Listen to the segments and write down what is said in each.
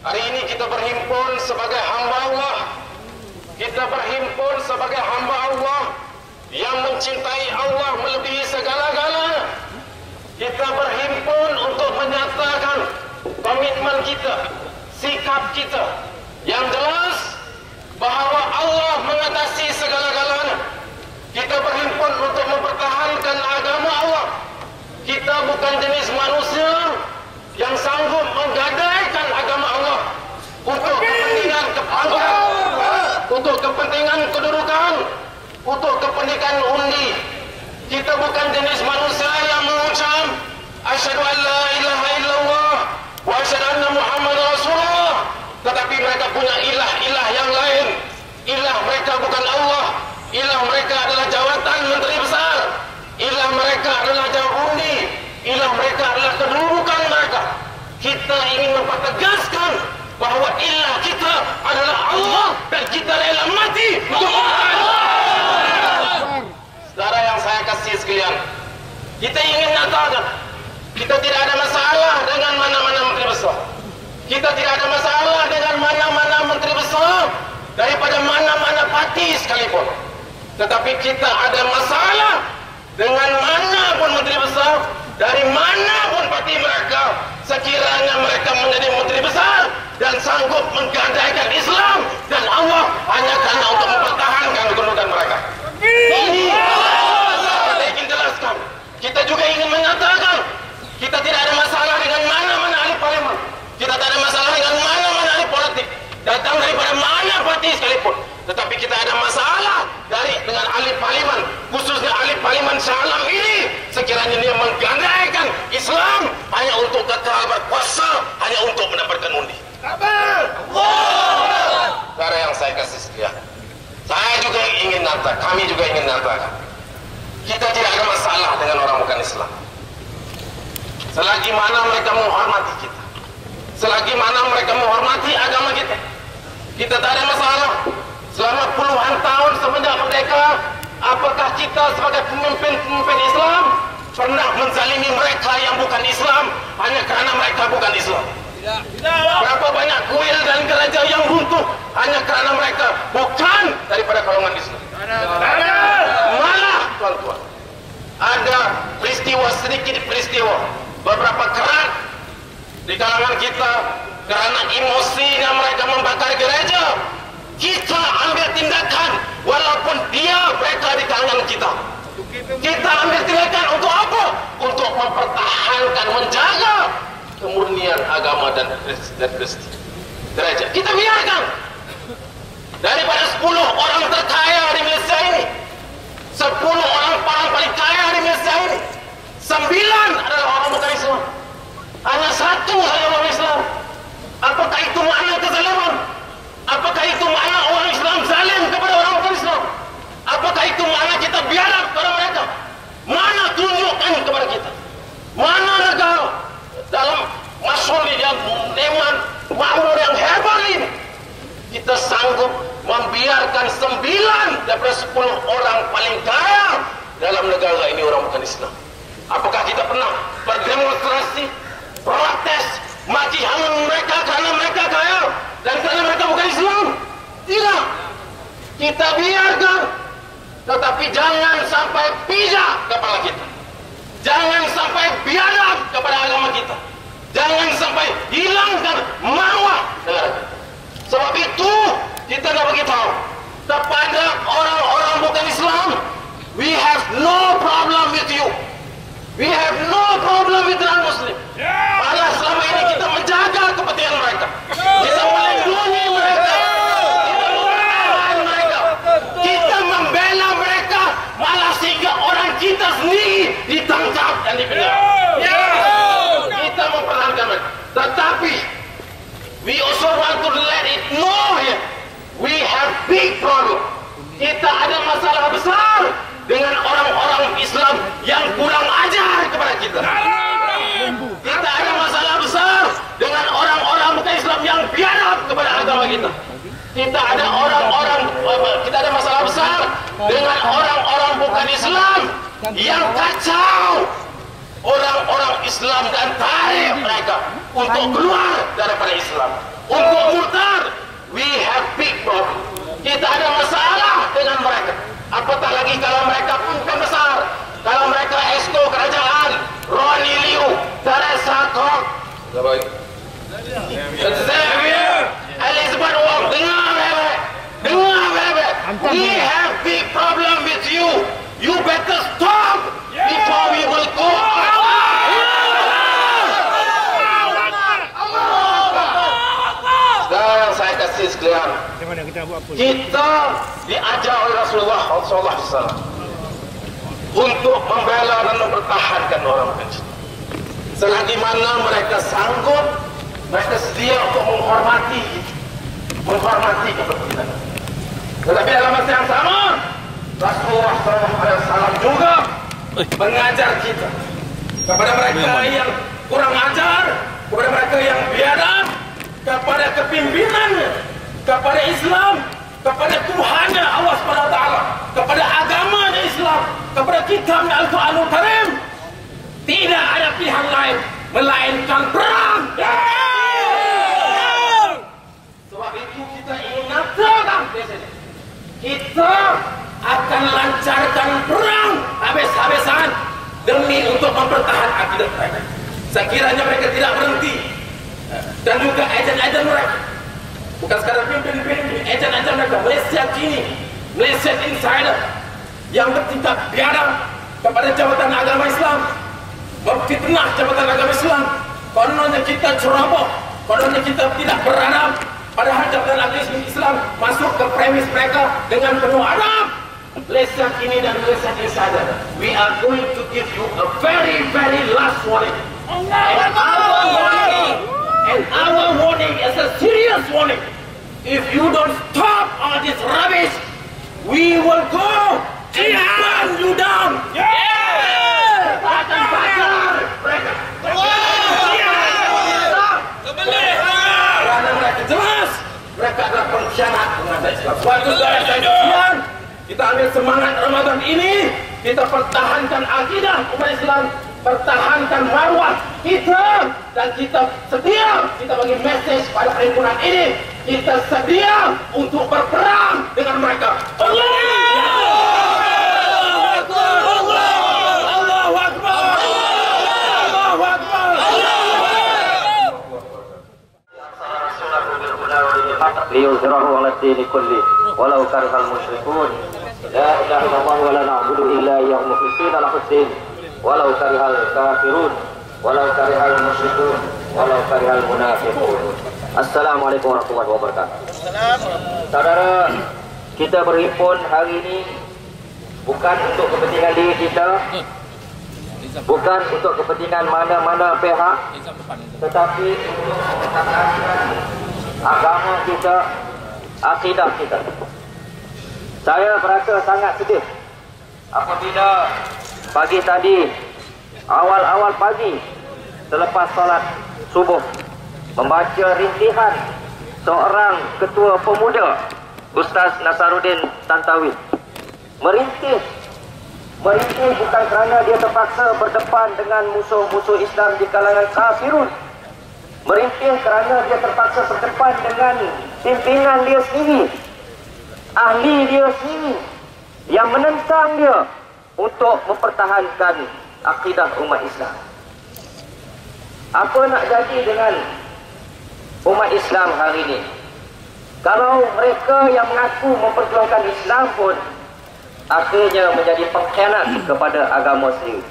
Hari ini kita berhimpun sebagai hamba Allah. Kita berhimpun sebagai hamba Allah yang mencintai Allah melebihi segala-galanya. Kita berhimpun untuk menyatakan komitmen kita, sikap kita yang jelas bahawa Allah mengatasi segala-galanya. Kita berhimpun untuk mempertahankan agama Allah. Kita bukan jenis manusia yang sanggup menggadaikan agama Allah untuk kepentingan kepangkat, untuk kepentingan kedudukan, untuk kepentingan undi. Kita bukan jenis manusia yang mengucap asyhadu an la ilaha illallah wa asyhadu anna Muhammad Rasulullah, tetapi mereka punya ilah-ilah yang lain. Ilah mereka bukan Allah. Ilah mereka adalah jawatan menteri besar. Ilah mereka adalah jawab undi. Ilah mereka adalah kedudukan mereka. Kita ingin mempertegaskan bahawa ilah kita adalah Allah dan kita rela mati untuk Allah. Saudara yang saya kasih sekalian, kita ingin nyatakan kita tidak ada masalah dengan mana-mana menteri besar. Kita tidak ada masalah dengan mana-mana menteri besar daripada mana-mana parti sekalipun. Tetapi kita ada masalah dengan mana pun menteri besar, dari mana pun parti mereka, sekiranya mereka menjadi menteri besar dan sanggup menggadaikan Islam dan Allah hanya karena untuk mempertahankan kedudukan mereka. Ini kita ingin jelaskan. Kita juga ingin menyatakan kita tidak ada masalah dengan mana-mana ahli parlimen. Kita tidak ada masalah dengan mana-mana ahli politik, datang daripada mana parti sekalipun. Tetapi kita ada masalah dengan ahli parlimen, khususnya ahli parlimen Shah Alam ini, sekiranya dia menggadaikan Islam hanya untuk kekal berkuasa, hanya untuk mendapatkan undi. Saudara yang saya kasih sekian, saya juga ingin nyatakan, kami juga ingin nyatakan, kita tidak ada masalah dengan orang bukan Islam. Selagi mana mereka menghormati kita, selagi mana mereka menghormati agama kita, kita tak ada masalah. Selama puluhan tahun semenjak merdeka, apakah kita sebagai pemimpin Islam pernah menzalimi mereka yang bukan Islam hanya kerana mereka bukan Islam? Tidak. Berapa banyak kuil dan gereja yang runtuh hanya kerana mereka bukan daripada golongan Islam? Malah, tuan-tuan, ada peristiwa, sedikit peristiwa, beberapa kerat di kalangan kita kerana emosinya mereka membakar gereja. Kita ambil tindakan walaupun mereka di kalangan kita. Kita ambil tindakan untuk apa? Untuk mempertahankan, menjaga kemurnian agama dan Kristi. Gereja. Kita biarkan. Daripada 10 orang terkaya di Malaysia ini, 10 orang paling kaya di Malaysia ini, 9 adalah orang bukan Islam. Hanya 1 saja orang Islam. Apakah itu makna kezaliman? Apakah itu makna orang Islam zalim kepada orang bukan Islam? Apakah itu makna kita biarkan kepada mereka? Mana tunjukkan kepada kita? Mana negara dalam masyhur yang neman makmur yang hebat ini kita sanggup membiarkan 9 daripada 10 orang paling kaya dalam negara ini orang bukan Islam? Apakah kita pernah berdemonstrasi, protes, maki hangun mereka kerana mereka kaya dan kerana mereka bukan Islam? Tidak. Kita biarkan. Tetapi jangan sampai pijak kepala kita. Jangan sampai biadab kepada agama kita. Jangan sampai hilangkan marwah negara kita. Sebab itu kita nak beritahu kepada orang-orang bukan Islam, we have no problem with you. We have no problem with non-Muslim. Malah selama ini kita menjaga kepentingan mereka. Kita melindungi mereka. Kita mempertahankan mereka. Kita membela mereka. Malah sehingga orang kita sendiri ditangkap dan dibina. Kita mempertahankan mereka. Tetapi we also want to let it know here, we have big problem. Kita ada masalah besar dengan orang-orang Islam yang kurang ajar kepada kita. Kita ada masalah besar dengan orang-orang bukan Islam yang biadab kepada agama kita. Kita ada masalah besar dengan orang-orang bukan Islam yang kacau orang-orang Islam dan tarik mereka untuk keluar daripada Islam. Untuk murtad, we have big problem. Kita ada masalah dengan mereka. Apatah lagi kalau mereka bukan besar, kalau mereka esko kerajaan, Ronnie Liu, Teresa Kong, Xavier, Elizabeth Wong, dengar bebek. We have big problem with you. You better stop before we will go. Sekarang saya kasih sekalian. Kita diajar oleh Rasulullah SAW untuk membela dan mempertahankan orang kecil. Selagi mana mereka sanggup, mereka sedia untuk menghormati kepentingan. Tetapi dalam masa yang sama, Rasulullah SAW juga mengajar kita kepada mereka yang kurang ajar, kepada mereka yang biadab, kepada kepimpinannya, kepada Islam, kepada Tuhannya Allah SWT, kepada agamanya Islam, kepada kitabnya Al-Quranul Karim. Tidak ada pilihan lain melainkan perang. Sebab itu kita ingatkan kita akan lancarkan perang habis-habisan demi untuk mempertahankan akidah mereka. Sekiranya mereka tidak berhenti, dan juga ejen-ejen mereka, bukan sekadar pimpin-pimpin, ejen-ejen mereka, Malaysia kini, Malaysia insider yang bertingkah biadab kepada jabatan agama Islam, memfitnah jabatan agama Islam, kononnya kita ceroboh, kononnya kita tidak beradab, padahal jabatan agama Islam masuk ke premis mereka dengan penuh adab. Malaysia kini dan Malaysia insider, we are going to give you a very, very last warning. And our warning is a serious warning. If you don't stop all this rubbish, we will go and burn you down. Akan bakar mereka. Kerana mereka jelas, mereka adalah pengkhianat bangsa Islam. Suatu saat sekalian, kita ambil semangat Ramadan ini, kita pertahankan akidah umat Islam, pertahankan marwah kita, dan kita sedia, kita bagi message pada perhimpunan ini, kita sedia untuk berperang dengan mereka. Allahu Akbar. liyuzhirahu 'ala ad-dini kulli walau karihal musyrikun. La ilaha illallah wa la na'budu illa iyyahu mukhlishina lahu ad-din walau karihal kafirun walau karihal musyrikun walau karihal munafiqun. Assalamualaikum warahmatullahi wabarakatuh. Saudara, kita berhimpun hari ini bukan untuk kepentingan diri kita, bukan untuk kepentingan mana-mana pihak, tetapi untuk mempertahankan agama kita, akidah kita. Saya merasa sangat sedih apabila pagi tadi, awal-awal pagi selepas solat subuh, membaca rintihan seorang ketua pemuda, Ustaz Nasaruddin Tantawi, merintih bukan kerana dia terpaksa berdepan dengan musuh-musuh Islam di kalangan kafirun, merintih kerana dia terpaksa berdepan dengan pimpinan dia sendiri, ahli dia sendiri yang menentang dia untuk mempertahankan akidah umat Islam. Apa nak jadi dengan umat Islam hari ini kalau mereka yang mengaku memperjuangkan Islam pun akhirnya menjadi pengkhianat kepada agama sendiri?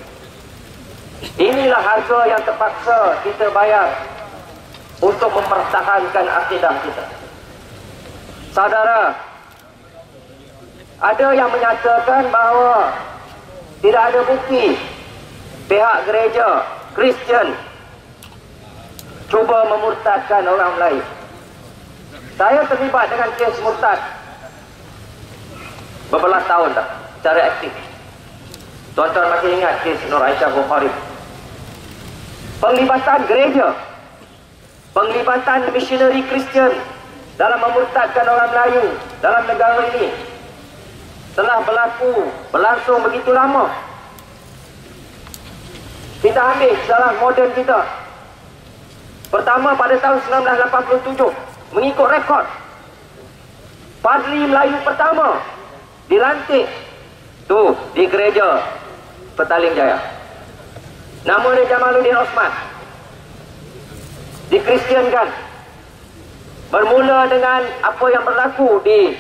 Inilah harga yang terpaksa kita bayar untuk mempertahankan akidah kita. Saudara, ada yang menyatakan bahawa tidak ada bukti pihak gereja Kristian cuba memurtadkan orang lain. Saya terlibat dengan kes murtad beberapa tahun dah secara aktif. Tuan-tuan masih ingat kes Nur Aisyah Bukhari? Penglibatan gereja, penglibatan misioneri Kristian dalam memurtadkan orang Melayu dalam negara ini telah berlangsung begitu lama. Kita ambil sejarah moden kita. Pertama pertama pada tahun 1987 mengikut rekod. Padri Melayu pertama dilantik tu di gereja Petaling Jaya. Nama dia Jamaluddin Osman. Dikristiankan. Bermula dengan apa yang berlaku di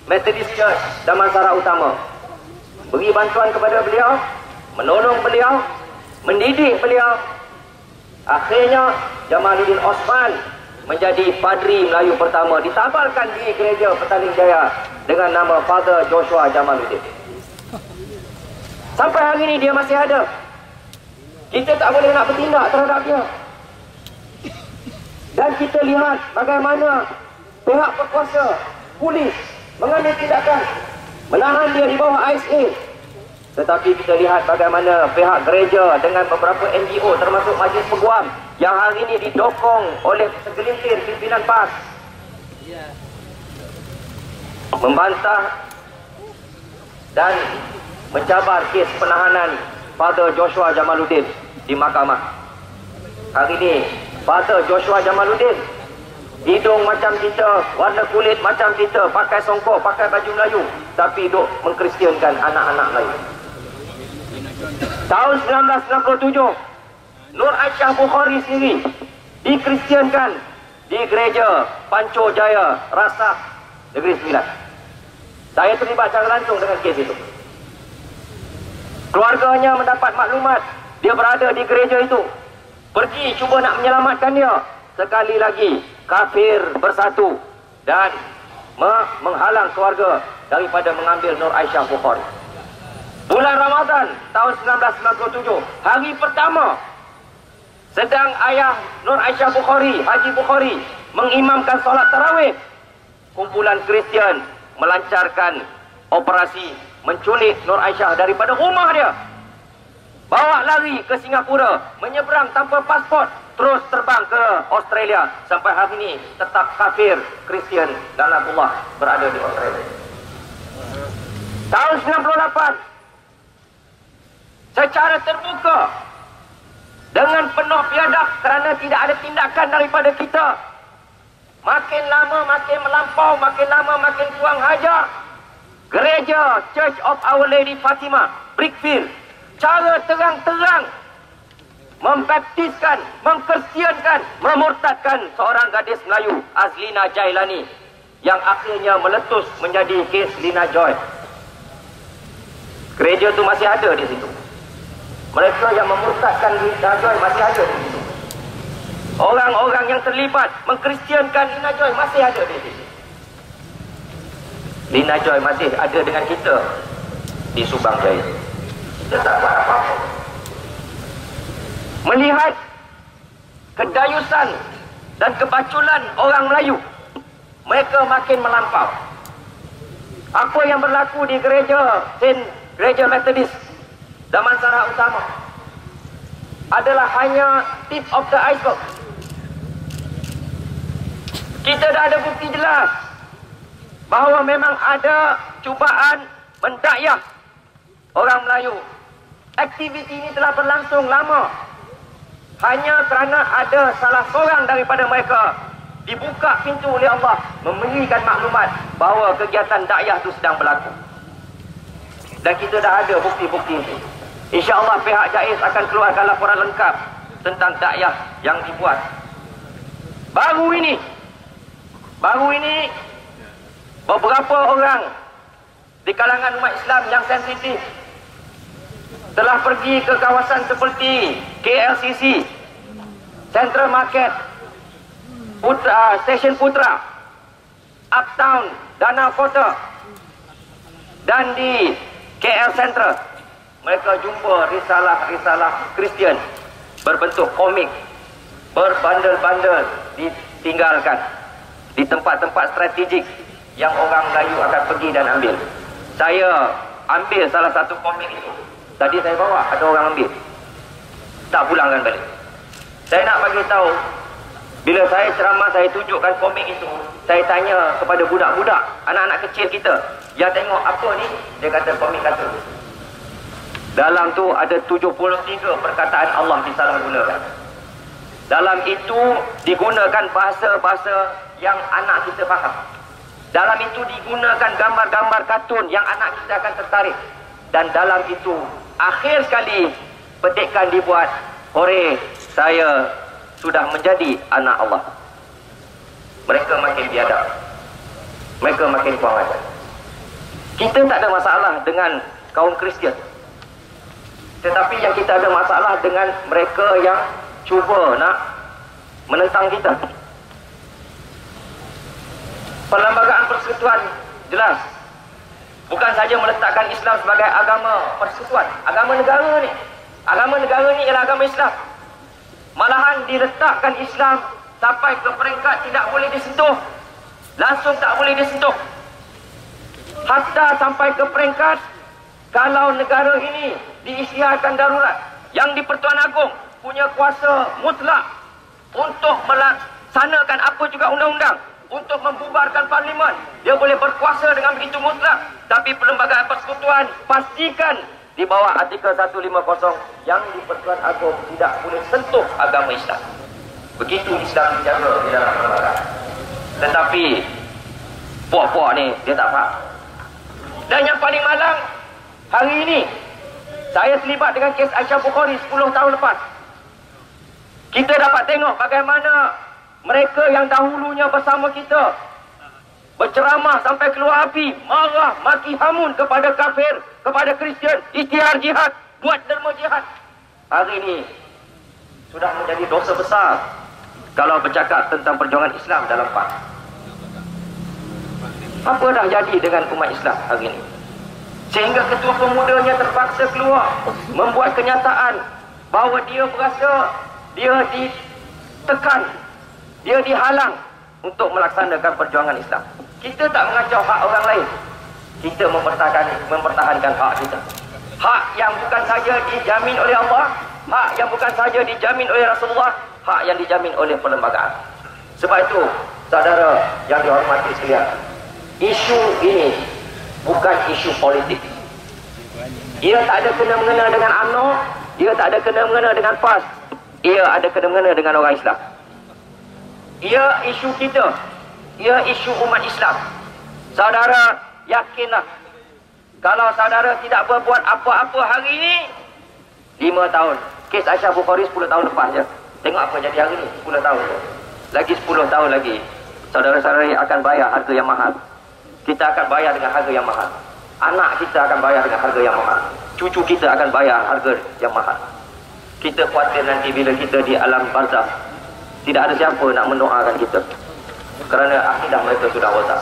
Methodist Church Damansara Utama. Beri bantuan kepada beliau, menolong beliau, mendidik beliau. Akhirnya Jamaluddin Osman menjadi Padri Melayu pertama, ditabalkan di gereja Petaling Jaya dengan nama Father Joshua Jamaluddin. Sampai hari ini dia masih ada. Kita tak boleh nak bertindak terhadap dia. Dan kita lihat bagaimana pihak berkuasa, polis mengambil tindakan, menahan dia di bawah ISA. Tetapi kita lihat bagaimana pihak gereja dengan beberapa NGO termasuk Majlis Peguam yang hari ini didokong oleh segelintir pimpinan PAS membantah dan mencabar kes penahanan Father Joshua Jamaluddin di mahkamah. Hari ini Father Joshua Jamaluddin hidung macam kita, warna kulit macam kita, pakai songkok, pakai baju Melayu, tapi duk mengkristiankan anak-anak Melayu. Tahun 1967 Nur Aisyah Bukhari sendiri dikristiankan di gereja Panco Jaya Rasah Negeri Sembilan. Saya terlibat secara langsung dengan kes itu. Keluarganya mendapat maklumat dia berada di gereja itu, pergi cuba nak menyelamatkan dia. Sekali lagi kafir bersatu dan menghalang keluarga daripada mengambil Nur Aisyah Bukhari. Bulan Ramadan tahun 1997, hari pertama sedang ayah Nur Aisyah Bukhari, Haji Bukhari, mengimamkan solat tarawih, kumpulan Kristian melancarkan operasi menculik Nur Aisyah daripada rumah dia, bawa lari ke Singapura, menyeberang tanpa pasport, terus terbang ke Australia. Sampai hari ini tetap kafir, Kristian dan Abdullah berada di Australia. Tahun 98 secara terbuka dengan penuh biadab kerana tidak ada tindakan daripada kita, makin lama makin melampau, makin lama makin kurang hajar, gereja Church of Our Lady Fatimah Brickfield cara terang-terang membaptiskan, mengkristiankan, memurtadkan seorang gadis Melayu, Azlina Jailani, yang akhirnya meletus menjadi kes Lina Joy. Gereja itu masih ada di situ. Mereka yang memurtadkan Lina Joy masih ada di situ. Orang-orang yang terlibat mengkristiankan Lina Joy masih ada di situ. Lina Joy masih ada dengan kita di Subang Jaya. Kita tak buat apa-apa. Melihat kedayusan dan kebaculan orang Melayu, mereka makin melampau. Apa yang berlaku di gereja Methodist Damansara Utama adalah hanya tip of the iceberg. Kita dah ada bukti jelas bahawa memang ada cubaan mendakwah orang Melayu. Aktiviti ini telah berlangsung lama. Hanya kerana ada salah seorang daripada mereka dibuka pintu oleh Allah memberikan maklumat bahawa kegiatan dakwah itu sedang berlaku. Dan kita dah ada bukti-bukti itu. InsyaAllah pihak JAIS akan keluarkan laporan lengkap tentang dakwah yang dibuat. Baru ini beberapa orang di kalangan umat Islam yang sensitif telah pergi ke kawasan seperti KLCC, Central Market, Stesen Putra, Uptown, Danau Kota, dan di KL Central. Mereka jumpa risalah-risalah Kristian berbentuk komik, berbandel-bandel ditinggalkan di tempat-tempat strategik yang orang Melayu akan pergi dan ambil. Saya ambil salah satu komik itu. Tadi saya bawa, ada orang ambil, tak pulangkan balik. Saya nak bagi tahu, bila saya ceramah, saya tunjukkan komik itu, saya tanya kepada budak-budak, anak-anak kecil kita, dia tengok apa ni? Dia kata komik kata. Dalam tu ada 73 perkataan Allah disalahgunakan. Dalam itu digunakan bahasa-bahasa yang anak kita faham. Dalam itu digunakan gambar-gambar kartun yang anak kita akan tertarik. Dan dalam itu akhir sekali petikan dibuat, "Hore, saya sudah menjadi anak Allah." Mereka makin biadab, mereka makin kurang ajar. Kita tak ada masalah dengan kaum Kristian, tetapi yang kita ada masalah dengan mereka yang cuba nak menentang kita. Perlembagaan persekutuan jelas bukan saja meletakkan Islam sebagai agama persekutuan, agama negara ni. Agama negara ni ialah agama Islam. Malahan diletakkan Islam sampai ke peringkat tidak boleh disentuh. Langsung tak boleh disentuh. Hatta sampai ke peringkat kalau negara ini diisytiharkan darurat, yang di-Pertuan Agong punya kuasa mutlak untuk melaksanakan apa juga undang-undang, untuk membubarkan parlimen. Dia boleh berkuasa dengan begitu mutlak. Tapi Perlembagaan Persekutuan pastikan di bawah artikel 150 yang di-Pertuan Agong tidak boleh sentuh agama Islam. Begitu Islam dijaga di dalam perlembagaan. Tetapi puak-puak ni dia tak faham. Dan yang paling malang, hari ini saya terlibat dengan kes Aisyah Bukhari 10 tahun lepas. Kita dapat tengok bagaimana mereka yang dahulunya bersama kita berceramah sampai keluar api, marah, maki hamun kepada kafir, kepada Kristian, isytihar jihad, buat derma jihad. Hari ini sudah menjadi dosa besar kalau bercakap tentang perjuangan Islam dalam PAN. Apa dah jadi dengan umat Islam hari ini? Sehingga ketua pemudanya terpaksa keluar membuat kenyataan bahawa dia berasa dia ditekan, dia dihalang untuk melaksanakan perjuangan Islam. Kita tak mengacau hak orang lain. Kita mempertahankan hak kita. Hak yang bukan saja dijamin oleh Allah, hak yang bukan saja dijamin oleh Rasulullah, hak yang dijamin oleh perlembagaan. Sebab itu, saudara yang dihormati sekalian, isu ini bukan isu politik. Ia tak ada kena-mengena dengan UMNO, ia tak ada kena-mengena dengan PAS, ia ada kena-mengena dengan orang Islam. Ia isu kita, ia isu umat Islam. Saudara yakinlah, kalau saudara tidak berbuat apa-apa hari ini, 5 tahun. Kes Aisyah Bukhari 10 tahun lepas je. Tengok apa jadi hari ini, 10 tahun. Lagi 10 tahun lagi, saudara-saudari akan bayar harga yang mahal. Kita akan bayar dengan harga yang mahal. Anak kita akan bayar dengan harga yang mahal. Cucu kita akan bayar harga yang mahal. Kita khawatir nanti bila kita di alam barzakh, tidak ada siapa nak mendoakan kita, kerana akidah mereka sudah rosak.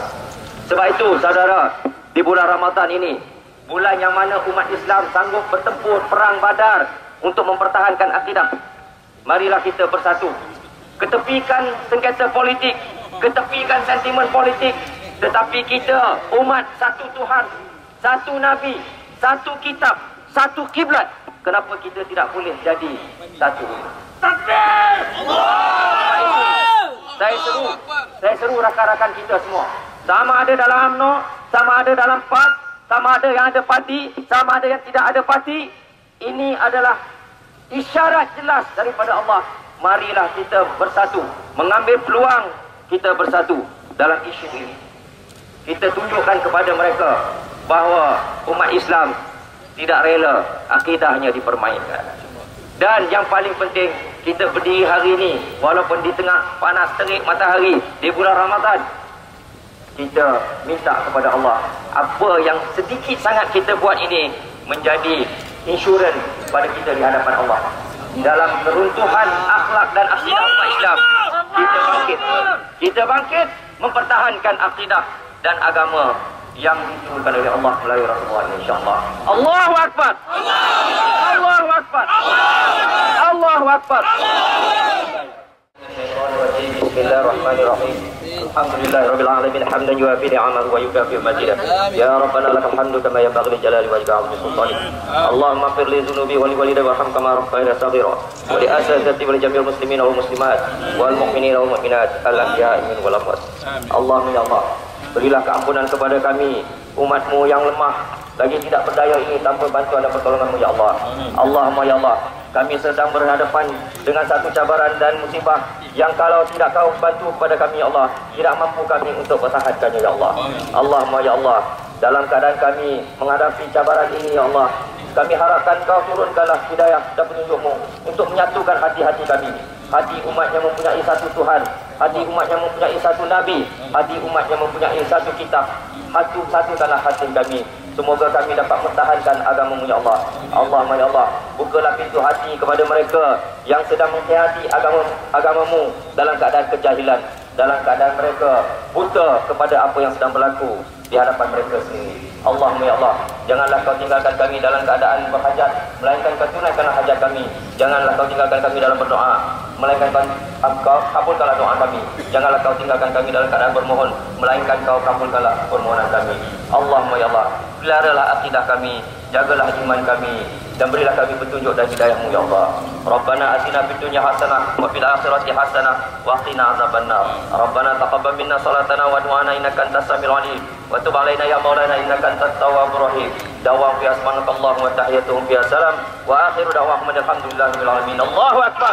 Sebab itu saudara, di bulan Ramadan ini, bulan yang mana umat Islam sanggup bertempur perang Badar untuk mempertahankan akidah, marilah kita bersatu. Ketepikan sengketa politik, ketepikan sentimen politik, tetapi kita umat satu Tuhan, satu Nabi, satu kitab, satu kiblat. Kenapa kita tidak boleh jadi satu? Takbir! Saya seru rakan-rakan kita semua, sama ada dalam UMNO, sama ada dalam PAS, sama ada yang ada parti, sama ada yang tidak ada parti. Ini adalah isyarat jelas daripada Allah. Marilah kita bersatu, mengambil peluang kita bersatu dalam isu ini. Kita tunjukkan kepada mereka bahawa umat Islam tidak rela akidahnya dipermainkan. Dan yang paling penting, kita berdiri hari ini walaupun di tengah panas terik matahari di bulan Ramadan, kita minta kepada Allah, apa yang sedikit sangat kita buat ini menjadi insurans pada kita di hadapan Allah. Dalam keruntuhan akhlak dan akidah umat Islam, kita bangkit mempertahankan akidah dan agama yang diturunkan oleh Allah melalui Rasulullah, insya-Allah. Allahu Akbar. Allahu Akbar. Allahu Akbar. Bismillahirrahmanirrahim. Alhamdulillahirabbil alamin hamdan yuwafi ni'amahu wa yukafi majidah. Ya Rabbana lakal hamdu kama yanbaghi li jalali wajhika 'azimi sultanik. Allahumma ighfir li dhunubi wa li walidayya warham kama rabbayani shaghira. Wa li asatidati wa li jami'il muslimina wal muslimat wal mu'minina wal mu'minat al-ahya'i minhum wal amwat. Allahumma ya Allah, berilah keampunan kepada kami, umatmu yang lemah, lagi tidak berdaya ini tanpa bantuan dan pertolongan-Mu ya Allah. Allahumma ya Allah, kami sedang berhadapan dengan satu cabaran dan musibah yang kalau tidak Kau bantu kepada kami ya Allah, tidak mampu kami untuk bertahankannya ya Allah. Allahumma ya Allah, dalam keadaan kami menghadapi cabaran ini ya Allah, kami harapkan Kau turunkanlah hidayah dan petunjuk-Mu untuk menyatukan hati-hati kami, hati umat yang mempunyai satu Tuhan, hati umat yang mempunyai satu Nabi, hati umat yang mempunyai satu kitab. Satukanlah hati kami. Semoga kami dapat mempertahankan agama-Mu ya Allah. Allahumma ya Allah, bukalah pintu hati kepada mereka yang sedang menghayati agama-Mu dalam keadaan kejahilan, dalam keadaan mereka buta kepada apa yang sedang berlaku di hadapan mereka sendiri. Allahumma ya Allah, janganlah Kau tinggalkan kami dalam keadaan berhajat, melainkan Kau tunaikanlah hajat kami. Janganlah Kau tinggalkan kami dalam berdoa, melainkan Kau kabulkanlah doa kami. Janganlah Kau tinggalkan kami dalam keadaan bermohon, melainkan Kau kabulkanlah permohonan kami. Allahumma ya Allah, peliharalah akidah kami, jagalah iman kami, dan berilah kami petunjuk dan hidayah-Mu ya Allah. Rabbana atina fid dunya hasanah wa fil akhirati hasanah wa qina azabannar. Rabbana taqabbal minna salatana wa du'ana innaka antas samiul alim wa tub alaina ya maulana innaka antat tawwabur rahim. Dawam fi asmanakallahumma wa tahiyyatuhum fi salam wa akhiru da'wahum alhamdulillahi rabbil alamin. Allahu akbar.